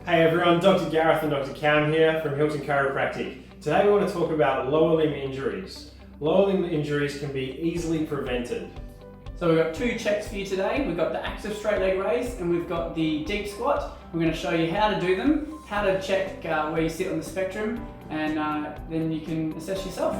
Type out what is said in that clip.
Hey everyone, Dr Gareth and Dr Cam here from Hilton Chiropractic. Today we want to talk about lower limb injuries. Lower limb injuries can be easily prevented. So we've got two checks for you today. We've got the active straight leg raise and we've got the deep squat. We're going to show you how to do them, how to check where you sit on the spectrum, and then you can assess yourself.